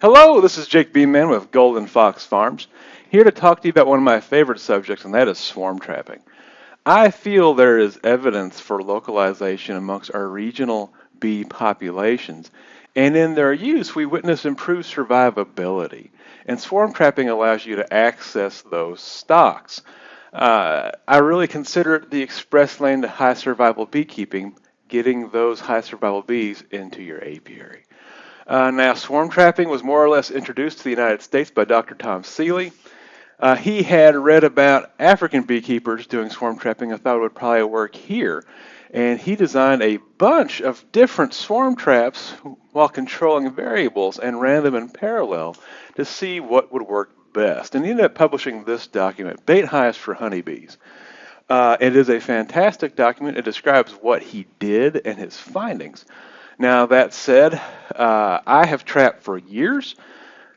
Hello, this is Jake Beeman with Golden Fox Farms, here to talk to you about one of my favorite subjects, and that is swarm trapping. I feel there is evidence for localization amongst our regional bee populations, and in their use, we witness improved survivability. And swarm trapping allows you to access those stocks. I really consider it the express lane to high survival beekeeping, getting those high survival bees into your apiary. Now, swarm trapping was more or less introduced to the United States by Dr. Tom Seeley. He had read about African beekeepers doing swarm trapping and thought it would probably work here. And he designed a bunch of different swarm traps while controlling variables and ran them in parallel to see what would work best. And he ended up publishing this document, Bait Hives for Honeybees. It is a fantastic document. It describes what he did and his findings. Now, that said, I have trapped for years.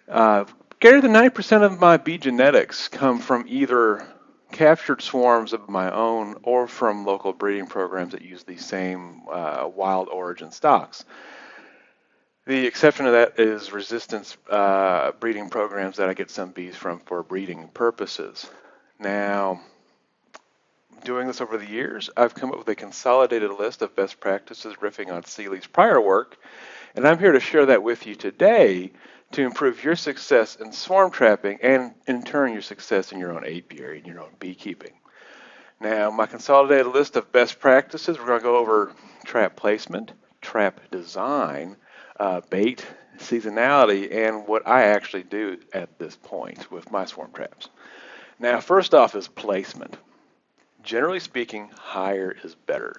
Greater than 90% of my bee genetics come from either captured swarms of my own or from local breeding programs that use these same wild origin stocks. The exception to that is resistance breeding programs that I get some bees from for breeding purposes. Now, doing this over the years, I've come up with a consolidated list of best practices riffing on Seeley's prior work, and I'm here to share that with you today to improve your success in swarm trapping and, in turn, your success in your own apiary and your own beekeeping. Now, my consolidated list of best practices, we're going to go over trap placement, trap design, bait, seasonality, and what I actually do at this point with my swarm traps. Now, first off is placement. Generally speaking, higher is better.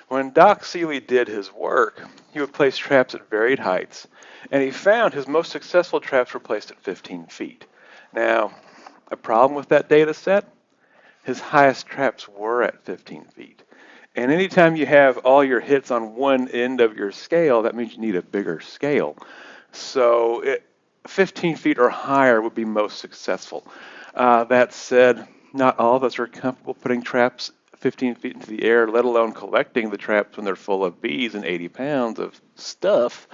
When Doc Seeley did his work, he would place traps at varied heights, and he found his most successful traps were placed at 15 feet. Now, a problem with that data set, his highest traps were at 15 feet. And anytime you have all your hits on one end of your scale, that means you need a bigger scale. So 15 feet or higher would be most successful. That said, not all of us are comfortable putting traps 15 feet into the air, let alone collecting the traps when they're full of bees and 80 pounds of stuff.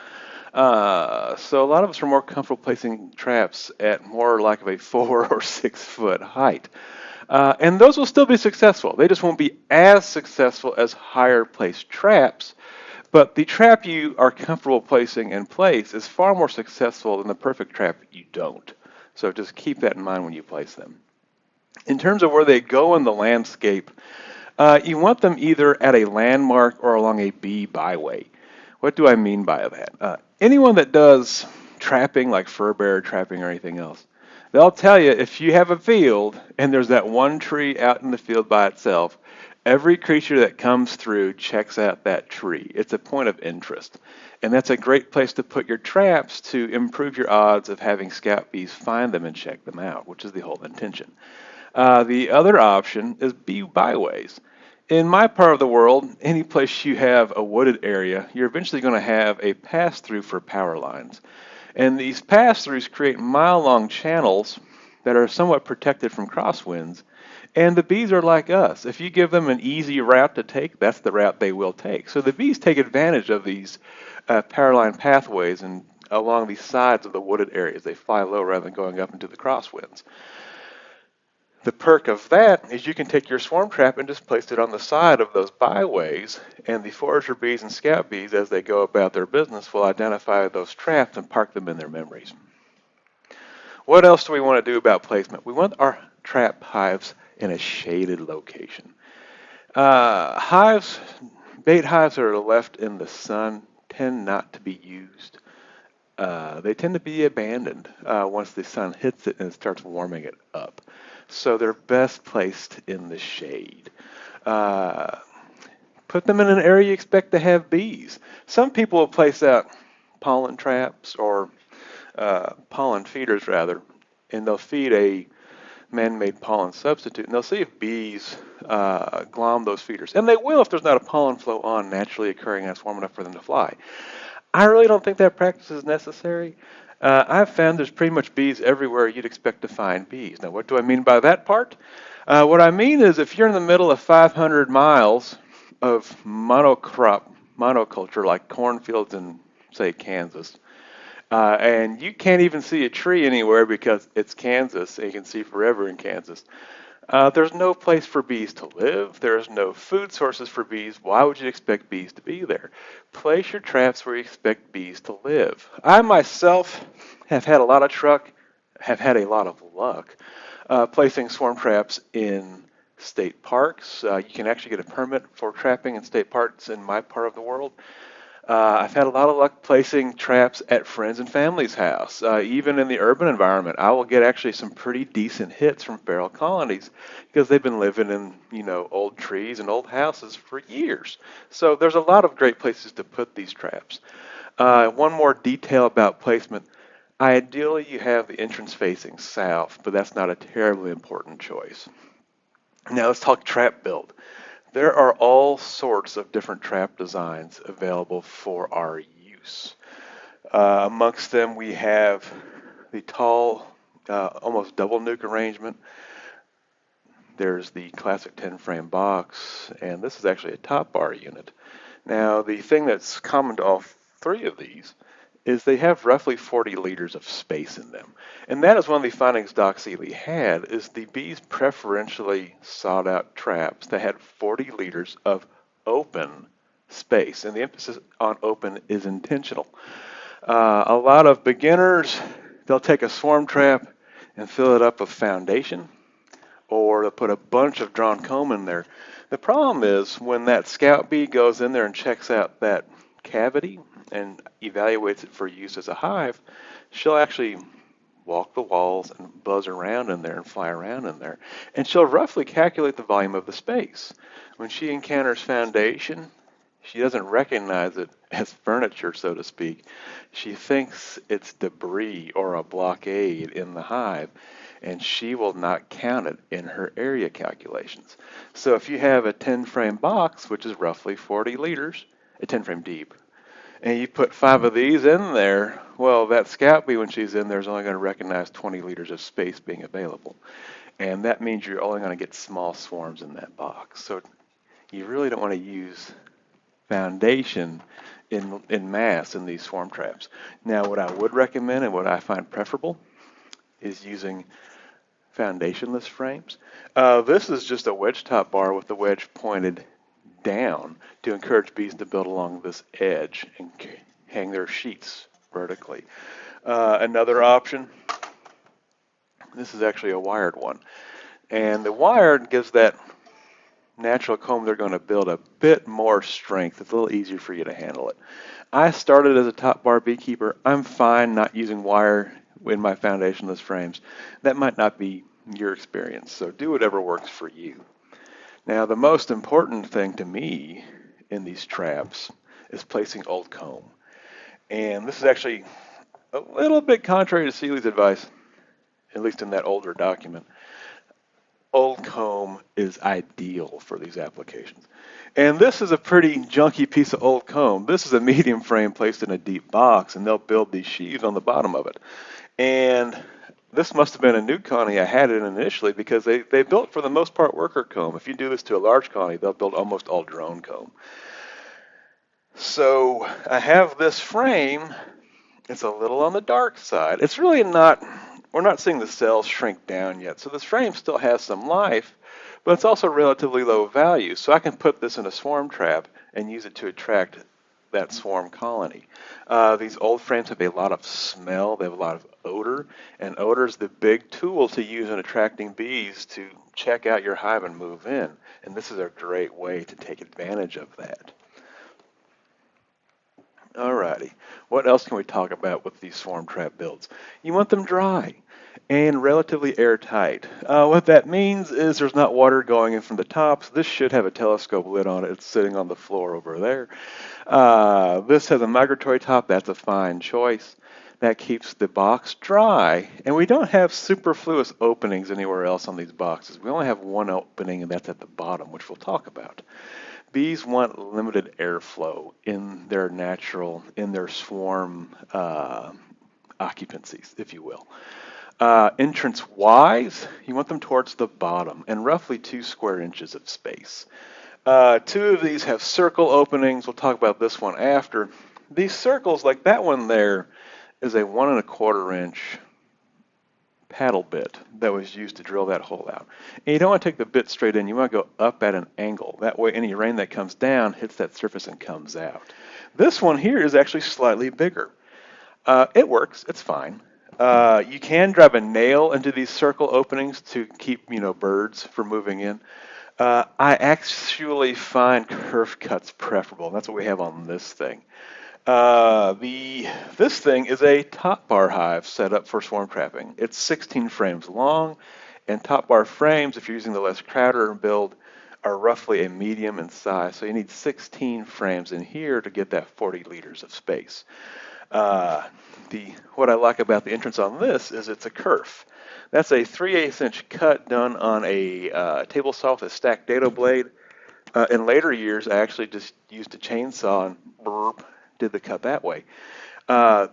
So a lot of us are more comfortable placing traps at more like of a 4 or 6 foot height. And those will still be successful. They just won't be as successful as higher placed traps. But the trap you are comfortable placing in place is far more successful than the perfect trap you don't. So just keep that in mind when you place them. In terms of where they go in the landscape, you want them either at a landmark or along a bee byway. What do I mean by that? Anyone that does trapping, like fur bearer trapping or anything else, they'll tell you if you have a field and there's that one tree out in the field by itself, every creature that comes through checks out that tree. It's a point of interest. And that's a great place to put your traps to improve your odds of having scout bees find them and check them out, which is the whole intention. The other option is bee byways. In my part of the world, any place you have a wooded area, you're eventually going to have a pass-through for power lines. And these pass-throughs create mile-long channels that are somewhat protected from crosswinds. And the bees are like us. If you give them an easy route to take, that's the route they will take. So the bees take advantage of these power line pathways and along the sides of the wooded areas. They fly low rather than going up into the crosswinds. The perk of that is you can take your swarm trap and just place it on the side of those byways, and the forager bees and scout bees, as they go about their business, will identify those traps and park them in their memories. What else do we want to do about placement? We want our trap hives in a shaded location. Bait hives that are left in the sun tend not to be used. They tend to be abandoned once the sun hits it and it starts warming it up. So they're best placed in the shade. Put them in an area you expect to have bees. Some people will place out pollen traps or pollen feeders rather, and they'll feed a man-made pollen substitute, and they'll see if bees glom those feeders. And they will if there's not a pollen flow on naturally occurring and it's warm enough for them to fly. I really don't think that practice is necessary. I've found there's pretty much bees everywhere you'd expect to find bees. Now, what do I mean by that part? What I mean is if you're in the middle of 500 miles of monoculture like cornfields in, say, Kansas, And you can't even see a tree anywhere because it's Kansas, and you can see forever in Kansas. There's no place for bees to live. There's no food sources for bees. Why would you expect bees to be there? Place your traps where you expect bees to live. I myself have had a lot of have had a lot of luck placing swarm traps in state parks. You can actually get a permit for trapping in state parks in my part of the world. I've had a lot of luck placing traps at friends and family's house. Even in the urban environment, I will get actually some pretty decent hits from feral colonies because they've been living in, old trees and old houses for years. So there's a lot of great places to put these traps. One more detail about placement. Ideally, you have the entrance facing south, but that's not a terribly important choice. Now let's talk trap build. There are all sorts of different trap designs available for our use. Amongst them, we have the tall, almost double nuke arrangement. There's the classic 10-frame box, and this is actually a top bar unit. Now, the thing that's common to all three of these is they have roughly 40 liters of space in them. And that is one of the findings Doc Seeley had, is the bees preferentially sought out traps that had 40 liters of open space. And the emphasis on open is intentional. A lot of beginners, they'll take a swarm trap and fill it up with foundation, or they'll put a bunch of drawn comb in there. The problem is when that scout bee goes in there and checks out that cavity and evaluates it for use as a hive, she'll actually walk the walls and buzz around in there and fly around in there. And she'll roughly calculate the volume of the space. When she encounters foundation, she doesn't recognize it as furniture, so to speak. She thinks it's debris or a blockade in the hive, and she will not count it in her area calculations. So if you have a 10-frame box, which is roughly 40 liters, a 10-frame deep, and you put 5 of these in there, well, that scout bee, when she's in there, is only going to recognize 20 liters of space being available. And that means you're only going to get small swarms in that box. So you really don't want to use foundation in mass in these swarm traps. Now, what I would recommend and what I find preferable is using foundationless frames. This is just a wedge top bar with the wedge pointed down to encourage bees to build along this edge and hang their sheets vertically. Another option, this is actually a wired one. And the wired gives that natural comb they're going to build a bit more strength. It's a little easier for you to handle it. I started as a top bar beekeeper. I'm fine not using wire in my foundationless frames. That might not be your experience, so do whatever works for you. Now, the most important thing to me in these traps is placing old comb. And this is actually a little bit contrary to Seeley's advice, at least in that older document. Old comb is ideal for these applications. And this is a pretty junky piece of old comb. This is a medium frame placed in a deep box, and they'll build these sheaves on the bottom of it. And this must have been a new colony I had it initially because they built, for the most part, worker comb. If you do this to a large colony, they'll build almost all drone comb. So I have this frame. It's a little on the dark side. It's really not, we're not seeing the cells shrink down yet. So this frame still has some life, but it's also relatively low value. So I can put this in a swarm trap and use it to attract that swarm colony. These old frames have a lot of smell, they have a lot of odor, and odor is the big tool to use in attracting bees to check out your hive and move in. And this is a great way to take advantage of that. Alrighty, what else can we talk about with these swarm trap builds? You want them dry and relatively airtight. What that means is there's not water going in from the tops. This should have a telescope lid on it. It's sitting on the floor over there. This has a migratory top. That's a fine choice. That keeps the box dry. And we don't have superfluous openings anywhere else on these boxes. We only have one opening, and that's at the bottom, which we'll talk about. Bees want limited airflow in their swarm occupancies, if you will. Entrance-wise, you want them towards the bottom and roughly 2 square inches of space. 2 of these have circle openings. We'll talk about this one after. These circles, like that one there, is a 1¼ inch paddle bit that was used to drill that hole out. And you don't want to take the bit straight in. You want to go up at an angle. That way any rain that comes down hits that surface and comes out. This one here is actually slightly bigger. It works. It's fine. You can drive a nail into these circle openings to keep, birds from moving in. I actually find curved cuts preferable. That's what we have on this thing. This thing is a top bar hive set up for swarm trapping. It's 16 frames long, and top bar frames, if you're using the Les Crowder build, are roughly a medium in size. So you need 16 frames in here to get that 40 liters of space. What I like about the entrance on this is it's a kerf. That's a 3/8 inch cut done on a table saw with a stacked dado blade. In later years, I actually just used a chainsaw and did the cut that way.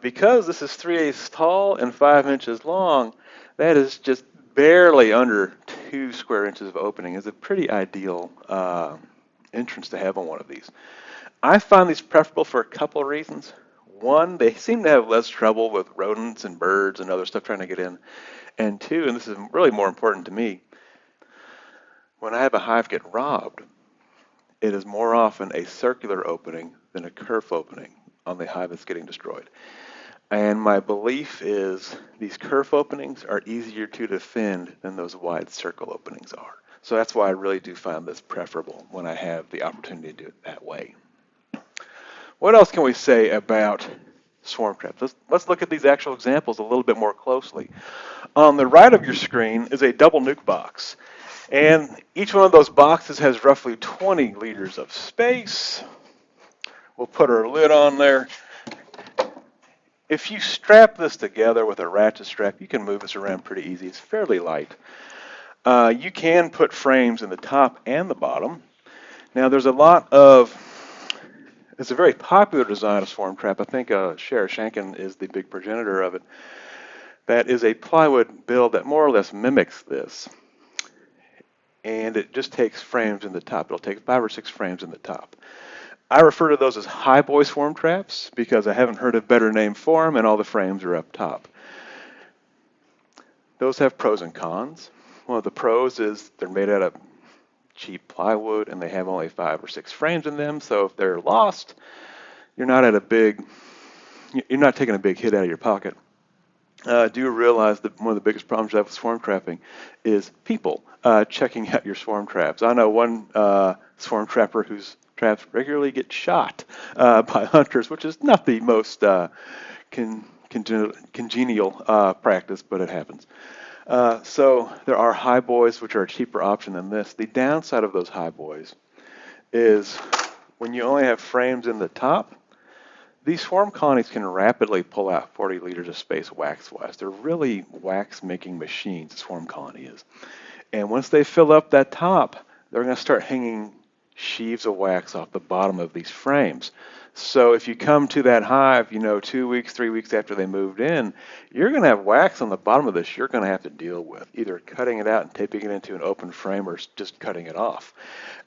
Because this is 3/8 tall and 5 inches long, that is just barely under 2 square inches of opening. It's a pretty ideal entrance to have on one of these. I find these preferable for a couple of reasons. One, they seem to have less trouble with rodents and birds and other stuff trying to get in. And two, and this is really more important to me, when I have a hive get robbed, it is more often a circular opening than a kerf opening on the hive that's getting destroyed. And my belief is these kerf openings are easier to defend than those wide circle openings are. So that's why I really do find this preferable when I have the opportunity to do it that way. What else can we say about swarm traps? Let's look at these actual examples a little bit more closely. On the right of your screen is a double nuke box. And each one of those boxes has roughly 20 liters of space. We'll put our lid on there. If you strap this together with a ratchet strap, you can move this around pretty easy. It's fairly light. You can put frames in the top and the bottom. Now there's it's a very popular design of swarm trap. I think Shara Shankin is the big progenitor of it. That is a plywood build that more or less mimics this. And it just takes frames in the top. It'll take 5 or 6 frames in the top. I refer to those as high boy swarm traps because I haven't heard a better name for them, and all the frames are up top. Those have pros and cons. One of the pros is they're made out of cheap plywood and they have only 5 or 6 frames in them, so if they're lost, you're not taking a big hit out of your pocket. Do realize that one of the biggest problems you have with swarm trapping is people checking out your swarm traps. I know one swarm trapper whose traps regularly get shot by hunters, which is not the most congenial practice, but it happens. So there are high boys, which are a cheaper option than this. The downside of those high boys is when you only have frames in the top, these swarm colonies can rapidly pull out 40 liters of space wax-wise. They're really wax-making machines, a swarm colony is. And once they fill up that top, they're going to start hanging sheaves of wax off the bottom of these frames. So if you come to that hive, 2 weeks, 3 weeks after they moved in, you're going to have wax on the bottom of this you're going to have to deal with, either cutting it out and taping it into an open frame or just cutting it off.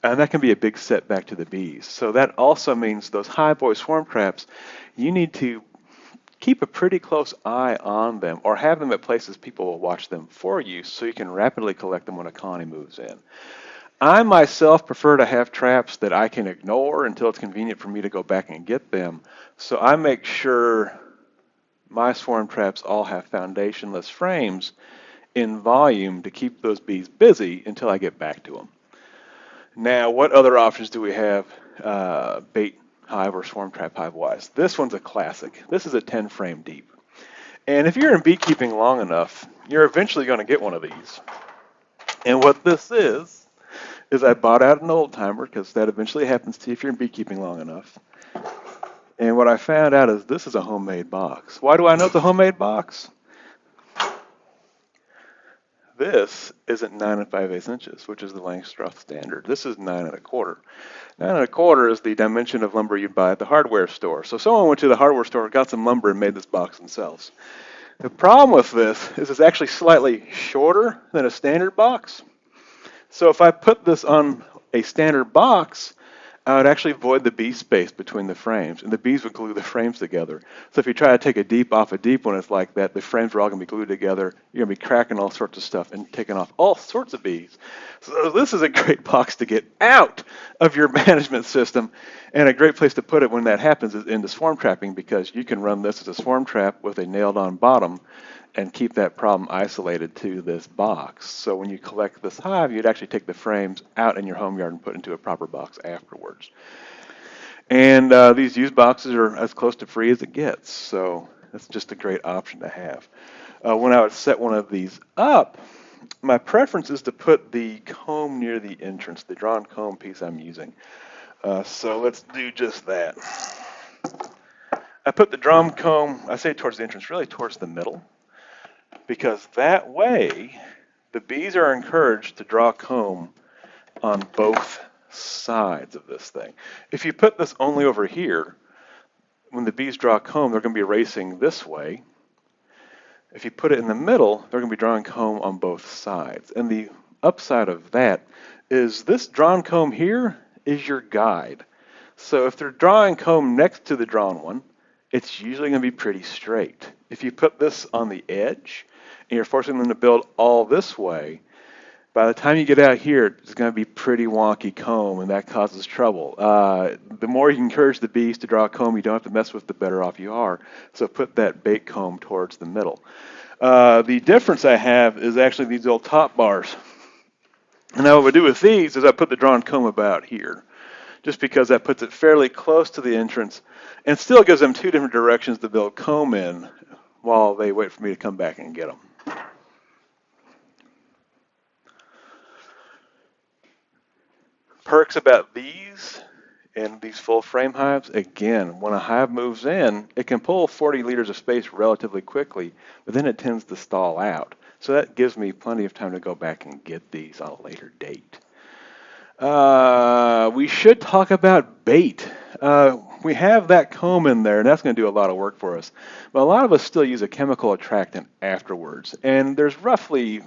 And that can be a big setback to the bees. So that also means those high boy swarm traps, you need to keep a pretty close eye on them or have them at places people will watch them for you so you can rapidly collect them when a colony moves in. I myself prefer to have traps that I can ignore until it's convenient for me to go back and get them. So I make sure my swarm traps all have foundationless frames in volume to keep those bees busy until I get back to them. Now, what other options do we have bait hive or swarm trap hive wise? This one's a classic. This is a 10 frame deep. And if you're in beekeeping long enough, you're eventually going to get one of these. And what this is I bought out an old timer because that eventually happens to you if you're in beekeeping long enough. And what I found out is this is a homemade box. Why do I know it's a homemade box? This isn't 9 5/8 inches, which is the Langstroth standard. This is 9 1/4. 9 1/4 is the dimension of lumber you'd buy at the hardware store. So someone went to the hardware store, got some lumber, and made this box themselves. The problem with this is it's actually slightly shorter than a standard box. So if I put this on a standard box, I would actually void the bee space between the frames, and the bees would glue the frames together. So if you try to take a deep off a deep one, it's like that. The frames are all going to be glued together. You're going to be cracking all sorts of stuff and taking off all sorts of bees. So this is a great box to get out of your management system, and a great place to put it when that happens is into swarm trapping, because you can run this as a swarm trap with a nailed-on bottom and keep that problem isolated to this box. So when you collect this hive, you'd actually take the frames out in your home yard and put into a proper box afterwards. And these used boxes are as close to free as it gets, so that's just a great option to have. When I would set one of these up, my preference is to put the comb near the entrance, the drawn comb piece I'm using. So let's do just that. I put the drawn comb, I say towards the entrance, really towards the middle, because that way the bees are encouraged to draw comb on both sides of this thing. If you put this only over here, when the bees draw comb, they're going to be racing this way. If you put it in the middle, they're going to be drawing comb on both sides. And the upside of that is this drawn comb here is your guide. So if they're drawing comb next to the drawn one, it's usually going to be pretty straight. If you put this on the edge, and you're forcing them to build all this way, by the time you get out here, it's going to be pretty wonky comb, and that causes trouble. The more you encourage the bees to draw comb you don't have to mess with, the better off you are. So put that bait comb towards the middle. The difference I have is actually these little top bars. And now what we do with these is I put the drawn comb about here, just because that puts it fairly close to the entrance and still gives them two different directions to build comb in while they wait for me to come back and get them. Perks about these and these full frame hives, again, when a hive moves in, it can pull 40 liters of space relatively quickly, but then it tends to stall out. So that gives me plenty of time to go back and get these on a later date. We should talk about bait. We have that comb in there, and that's going to do a lot of work for us. But a lot of us still use a chemical attractant afterwards, and there's roughly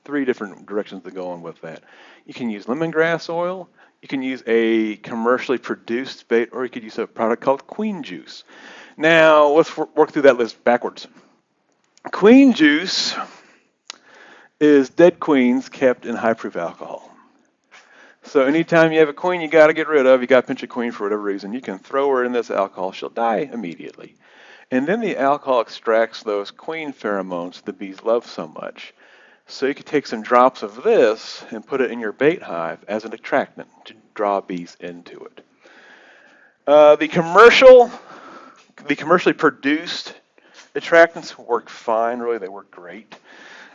3 different directions to go on with that. You can use lemongrass oil, you can use a commercially produced bait, or you could use a product called queen juice. Now, let's work through that list backwards. Queen juice is dead queens kept in high-proof alcohol. So anytime you have a queen you got to get rid of, you got to pinch a queen for whatever reason, you can throw her in this alcohol, she'll die immediately. And then the alcohol extracts those queen pheromones the bees love so much. So you could take some drops of this and put it in your bait hive as an attractant to draw bees into it. The commercially produced attractants work fine, really, they work great.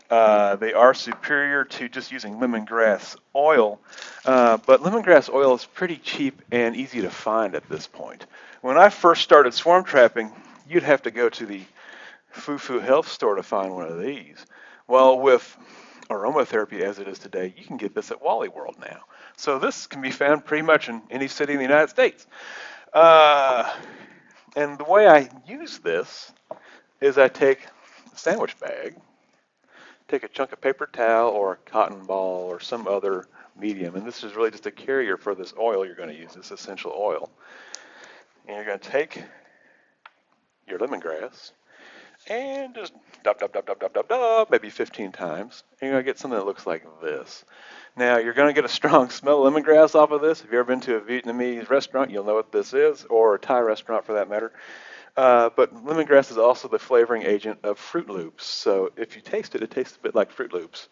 They are superior to just using lemongrass oil, but lemongrass oil is pretty cheap and easy to find at this point. When I first started swarm trapping, you'd have to go to the foo-foo health store to find one of these. Well, with aromatherapy as it is today, you can get this at Wally World now. So this can be found pretty much in any city in the United States. And the way I use this is I take a sandwich bag, take a chunk of paper towel or a cotton ball or some other medium, and this is really just a carrier for this oil you're going to use, this essential oil. And you're going to take your lemongrass and just dab, maybe 15 times, and you're going to get something that looks like this. Now, you're going to get a strong smell of lemongrass off of this. If you've ever been to a Vietnamese restaurant, you'll know what this is, or a Thai restaurant for that matter. But lemongrass is also the flavoring agent of Fruit Loops. So if you taste it, it tastes a bit like Fruit Loops.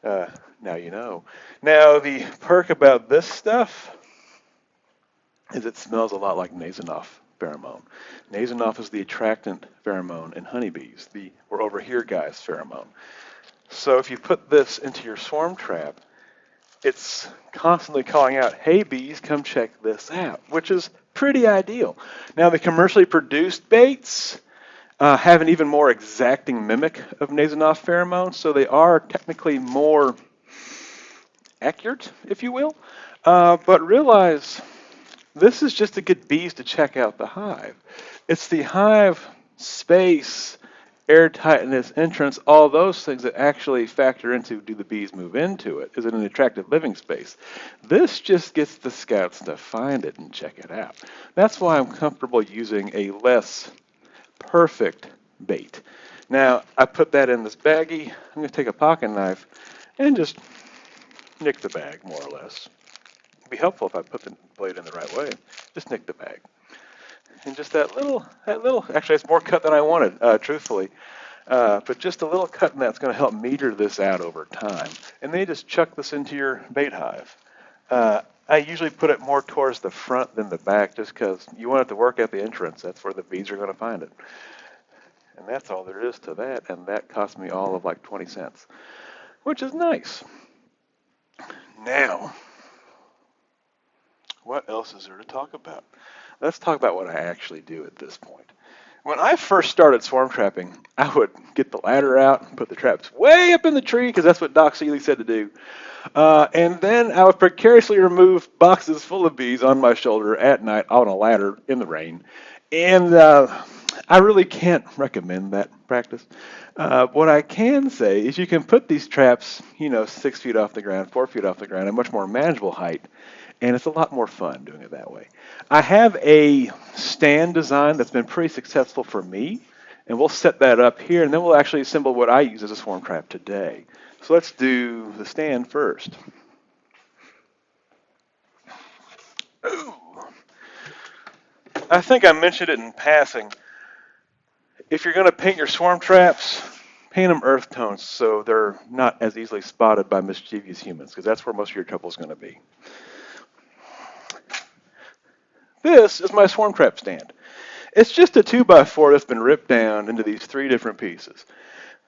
Now you know. Now, the perk about this stuff is it smells a lot like Nasonoff pheromone. Nasonoff is the attractant pheromone in honeybees, the we're over here guys pheromone. So if you put this into your swarm trap, it's constantly calling out, hey bees, come check this out, which is pretty ideal. Now the commercially produced baits have an even more exacting mimic of Nasonoff pheromones, so they are technically more accurate, if you will. But realize this is just to get bees to check out the hive. It's the hive space airtightness, entrance, all those things that actually factor into do the bees move into it? Is it an attractive living space? This just gets the scouts to find it and check it out. That's why I'm comfortable using a less perfect bait. Now, I put that in this baggie. I'm going to take a pocket knife and just nick the bag, more or less. It'd be helpful if I put the blade in the right way. Just nick the bag. And just that little, actually it's more cut than I wanted, truthfully. But just a little cut in that's going to help meter this out over time. And then you just chuck this into your bait hive. I usually put it more towards the front than the back just because you want it to work at the entrance. That's where the bees are going to find it. And that's all there is to that. And that cost me all of like 20 cents, which is nice. Now, what else is there to talk about? Let's talk about what I actually do at this point. When I first started swarm trapping, I would get the ladder out and put the traps way up in the tree because that's what Doc Seeley said to do. And then I would precariously remove boxes full of bees on my shoulder at night on a ladder in the rain. And I really can't recommend that practice. What I can say is you can put these traps, 6 feet off the ground, 4 feet off the ground, at a much more manageable height. And it's a lot more fun doing it that way. I have a stand design that's been pretty successful for me, and we'll set that up here, and then we'll actually assemble what I use as a swarm trap today. So let's do the stand first. Ooh. I think I mentioned it in passing. If you're going to paint your swarm traps, paint them earth tones so they're not as easily spotted by mischievous humans, because that's where most of your trouble is going to be. This is my swarm trap stand. It's just a 2x4 that's been ripped down into these 3 different pieces.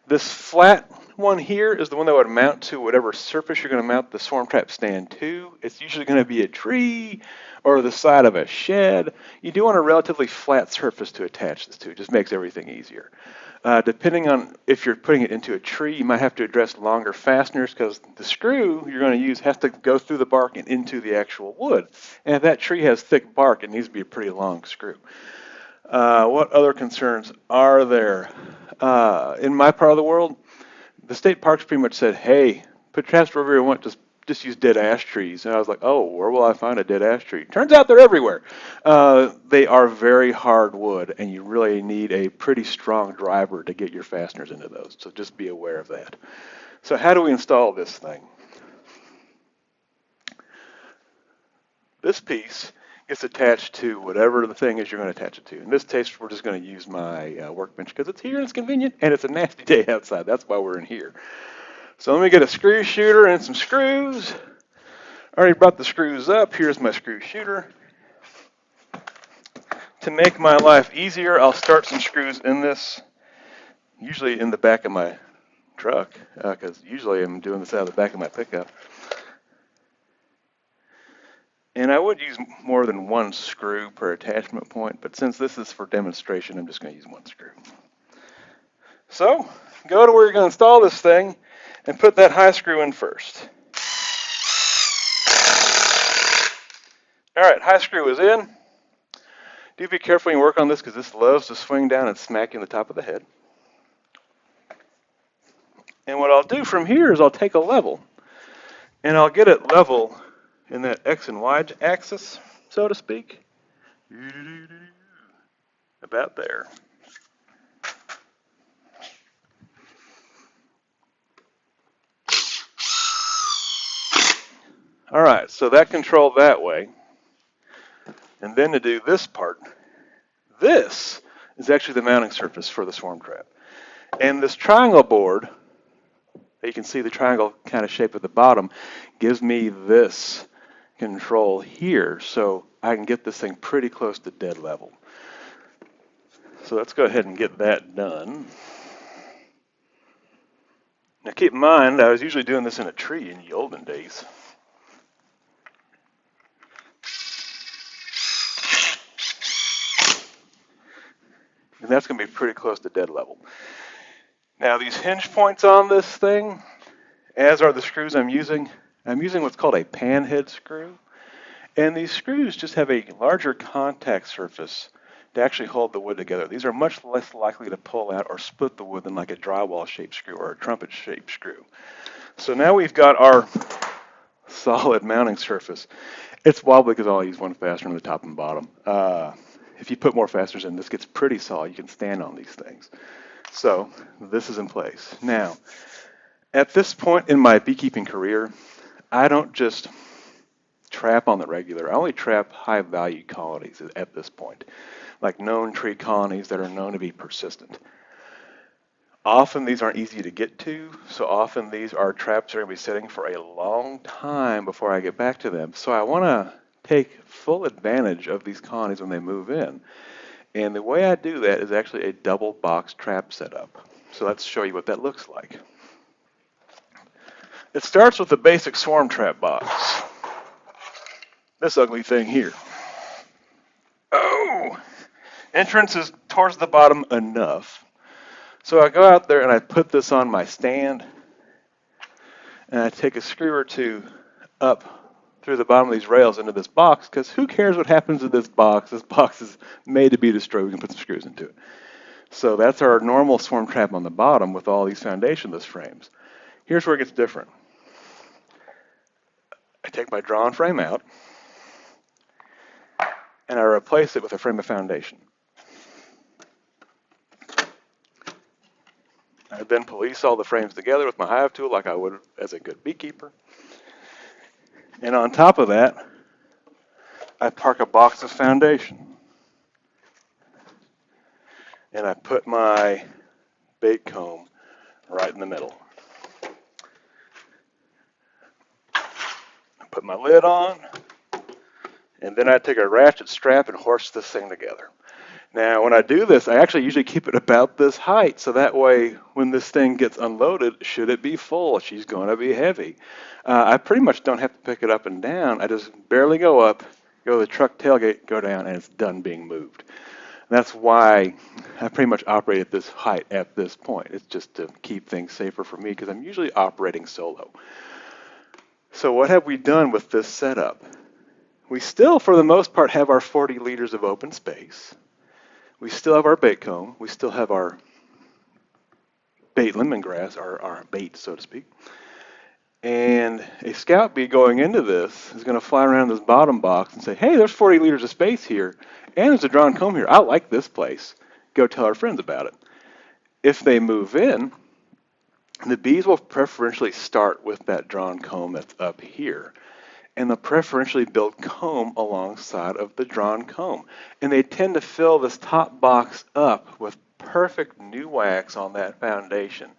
This flat one here is the one that would mount to whatever surface you're going to mount the swarm trap stand to. It's usually going to be a tree or the side of a shed. You do want a relatively flat surface to attach this to. It just makes everything easier. Depending on if you're putting it into a tree, you might have to address longer fasteners because the screw you're going to use has to go through the bark and into the actual wood. And if that tree has thick bark, it needs to be a pretty long screw. What other concerns are there? In my part of the world, the state parks pretty much said, hey, put traps wherever you want, just use dead ash trees. And I was like, oh, where will I find a dead ash tree? Turns out they're everywhere. They are very hard wood, and you really need a pretty strong driver to get your fasteners into those. So just be aware of that. So how do we install this thing? This piece gets attached to whatever the thing is you're going to attach it to. In this case, we're just going to use my workbench because it's here and it's convenient, and it's a nasty day outside. That's why we're in here. So let me get a screw shooter and some screws. I already brought the screws up. Here's my screw shooter. To make my life easier, I'll start some screws in this, usually in the back of my truck, because usually I'm doing this out of the back of my pickup. And I would use more than one screw per attachment point, but since this is for demonstration, I'm just going to use one screw. So, go to where you're going to install this thing and put that high screw in first. Alright, high screw is in. Do be careful when you work on this because this loves to swing down and smack you in the top of the head. And what I'll do from here is I'll take a level and I'll get it level in that X and Y axis, so to speak. About there. Alright, so that controlled that way. And then to do this part, this is actually the mounting surface for the swarm trap. And this triangle board, you can see the triangle kind of shape at the bottom, gives me this control here, so I can get this thing pretty close to dead level. So let's go ahead and get that done. Now keep in mind, I was usually doing this in a tree in the olden days. And that's going to be pretty close to dead level. Now these hinge points on this thing, as are the screws I'm using what's called a panhead screw. And these screws just have a larger contact surface to actually hold the wood together. These are much less likely to pull out or split the wood than like a drywall-shaped screw or a trumpet-shaped screw. So now we've got our solid mounting surface. It's wobbly because I'll use one fastener on the top and bottom. If you put more fasteners in, this gets pretty solid. You can stand on these things. So this is in place. Now, at this point in my beekeeping career, I don't just trap on the regular. I only trap high value colonies at this point, like known tree colonies that are known to be persistent. Often these aren't easy to get to, so often these are traps that are going to be sitting for a long time before I get back to them. So I want to take full advantage of these colonies when they move in. And the way I do that is actually a double box trap setup. So let's show you what that looks like. It starts with the basic swarm trap box. This ugly thing here. Oh! Entrance is towards the bottom enough. So I go out there and I put this on my stand, and I take a screw or two up through the bottom of these rails into this box, because who cares what happens to this box? This box is made to be destroyed. We can put some screws into it. So that's our normal swarm trap on the bottom with all these foundationless frames. Here's where it gets different. I take my drawn frame out, and I replace it with a frame of foundation. I then police all the frames together with my hive tool like I would as a good beekeeper. And on top of that, I park a box of foundation. And I put my bait comb right in the middle. I put my lid on, and then I take a ratchet strap and horse this thing together. Now, when I do this, I actually usually keep it about this height, so that way when this thing gets unloaded, should it be full, she's going to be heavy. I pretty much don't have to pick it up and down. I just barely go up, go to the truck tailgate, go down, and it's done being moved. And that's why I pretty much operate at this height at this point. It's just to keep things safer for me because I'm usually operating solo. So what have we done with this setup? We still, for the most part, have our 40 liters of open space. We still have our bait comb. We still have our bait lemongrass, our bait, so to speak. And a scout bee going into this is going to fly around this bottom box and say, hey, there's 40 liters of space here, and there's a drawn comb here. I like this place. Go tell our friends about it. If they move in, the bees will preferentially start with that drawn comb that's up here. And they'll preferentially build comb alongside of the drawn comb. And they tend to fill this top box up with perfect new wax on that foundation.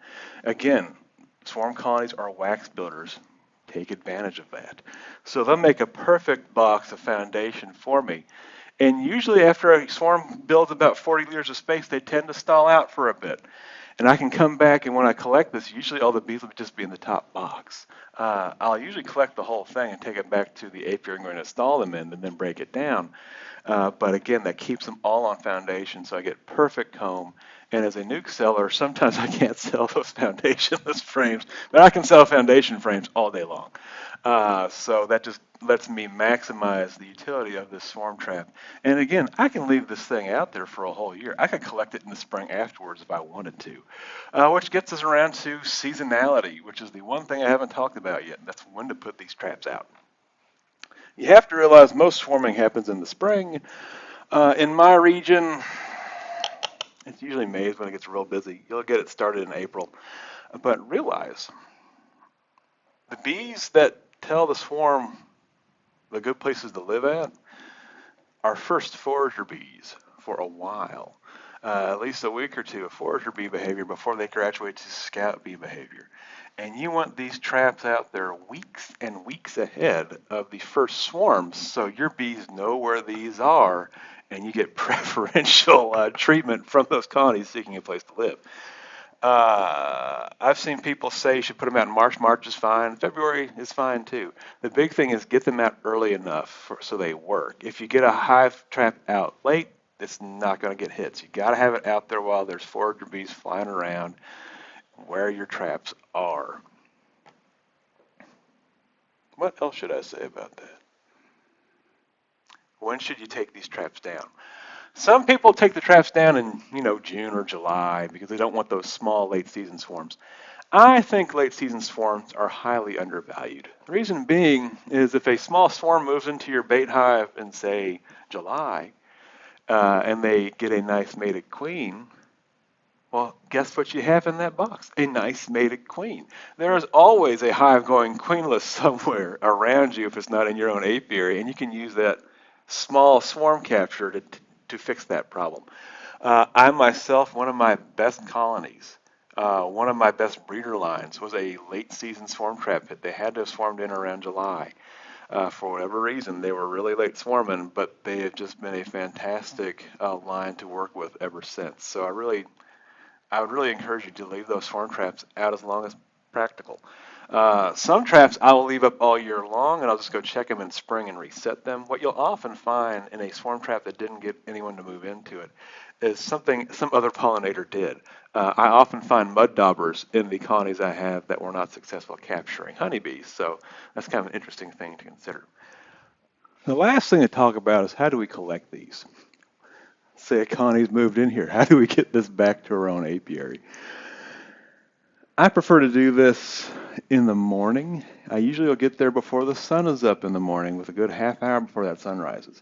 Again, swarm colonies are wax builders. Take advantage of that. So they'll make a perfect box of foundation for me. And usually after a swarm builds about 40 liters of space, they tend to stall out for a bit. And I can come back, and when I collect this, usually all the bees will just be in the top box. I'll usually collect the whole thing and take it back to the apiary I'm going to install them in and then break it down. But again, that keeps them all on foundation, so I get perfect comb. And as a nuke seller, sometimes I can't sell those foundationless frames, but I can sell foundation frames all day long. So that just lets me maximize the utility of this swarm trap. And again, I can leave this thing out there for a whole year. I could collect it in the spring afterwards if I wanted to, which gets us around to seasonality, which is the one thing I haven't talked about yet. That's when to put these traps out. You have to realize most swarming happens in the spring. In my region, it's usually May when it gets real busy. You'll get it started in April. But realize, the bees that tell the swarm the good places to live at are first forager bees for a while. At least a week or two of forager bee behavior before they graduate to scout bee behavior. And you want these traps out there weeks and weeks ahead of the first swarms, so your bees know where these are, and you get preferential treatment from those colonies seeking a place to live. I've seen people say you should put them out in March. March is fine. February is fine too. The big thing is get them out early enough so they work. If you get a hive trap out late, it's not going to get hits. You got to have it out there while there's forager bees flying around where your traps are. What else should I say about that? When should you take these traps down? Some people take the traps down in, June or July because they don't want those small late season swarms. I think late season swarms are highly undervalued. The reason being is if a small swarm moves into your bait hive in, say, July, and they get a nice mated queen, well, guess what you have in that box? A nice mated queen. There is always a hive going queenless somewhere around you if it's not in your own apiary, and you can use that small swarm capture to fix that problem. I myself, one of my best colonies, one of my best breeder lines was a late season swarm trap pit. They had to have swarmed in around July. For whatever reason, they were really late swarming, but they have just been a fantastic line to work with ever since. So I would really encourage you to leave those swarm traps out as long as practical. Some traps I will leave up all year long, and I'll just go check them in spring and reset them. What you'll often find in a swarm trap that didn't get anyone to move into it is something some other pollinator did. I often find mud daubers in the colonies I have that were not successful at capturing honeybees, so that's kind of an interesting thing to consider. The last thing to talk about is how do we collect these? Say a colony's moved in here. How do we get this back to our own apiary? I prefer to do this in the morning. I usually will get there before the sun is up in the morning with a good half hour before that sun rises.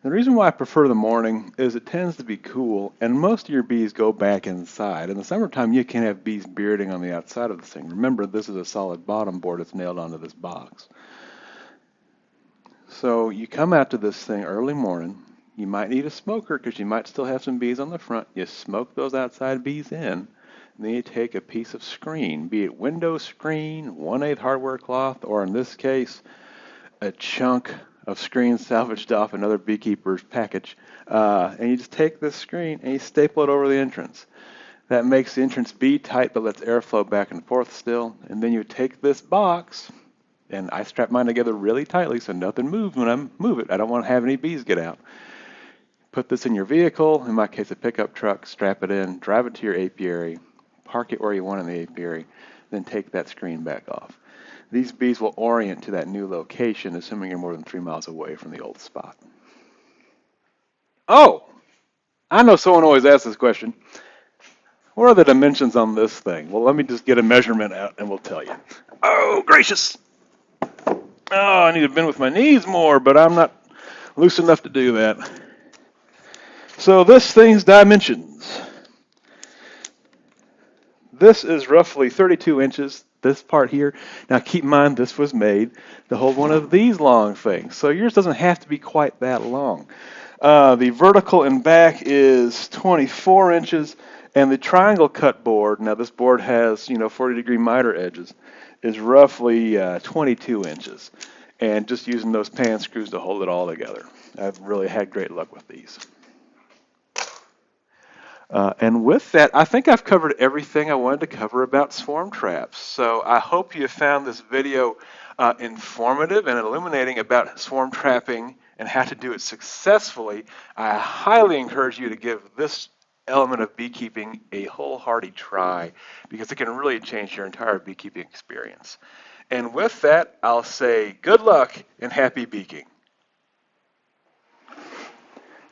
The reason why I prefer the morning is it tends to be cool and most of your bees go back inside. In the summertime, you can have bees bearding on the outside of the thing. Remember, this is a solid bottom board that's nailed onto this box. So you come out to this thing early morning. You might need a smoker because you might still have some bees on the front. You smoke those outside bees in. And then you take a piece of screen, be it window screen, 1/8 hardware cloth, or in this case, a chunk of screen salvaged off another beekeeper's package. And you just take this screen and you staple it over the entrance. That makes the entrance bee tight but lets airflow back and forth still. And then you take this box, and I strap mine together really tightly so nothing moves when I move it. I don't want to have any bees get out. Put this in your vehicle, in my case a pickup truck, strap it in, drive it to your apiary, park it where you want in the apiary, then take that screen back off. These bees will orient to that new location, assuming you're more than 3 miles away from the old spot. Oh, I know someone always asks this question. What are the dimensions on this thing? Well, let me just get a measurement out and we'll tell you. Oh, gracious. Oh, I need to bend with my knees more, but I'm not loose enough to do that. So this thing's dimensions. This is roughly 32 inches, this part here. Now keep in mind this was made to hold one of these long things. So yours doesn't have to be quite that long. The vertical and back is 24 inches, and the triangle cut board, now this board has 40-degree miter edges, is roughly 22 inches. And just using those pan screws to hold it all together. I've really had great luck with these. And with that, I think I've covered everything I wanted to cover about swarm traps. So I hope you found this video informative and illuminating about swarm trapping and how to do it successfully. I highly encourage you to give this element of beekeeping a wholehearted try because it can really change your entire beekeeping experience. And with that, I'll say good luck and happy beaking.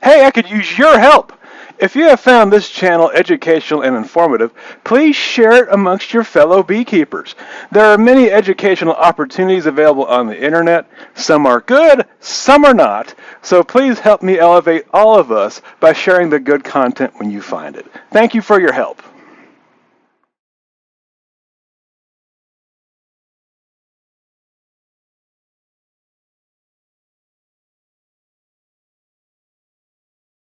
Hey, I could use your help. If you have found this channel educational and informative, please share it amongst your fellow beekeepers. There are many educational opportunities available on the internet. Some are good, some are not. So please help me elevate all of us by sharing the good content when you find it. Thank you for your help.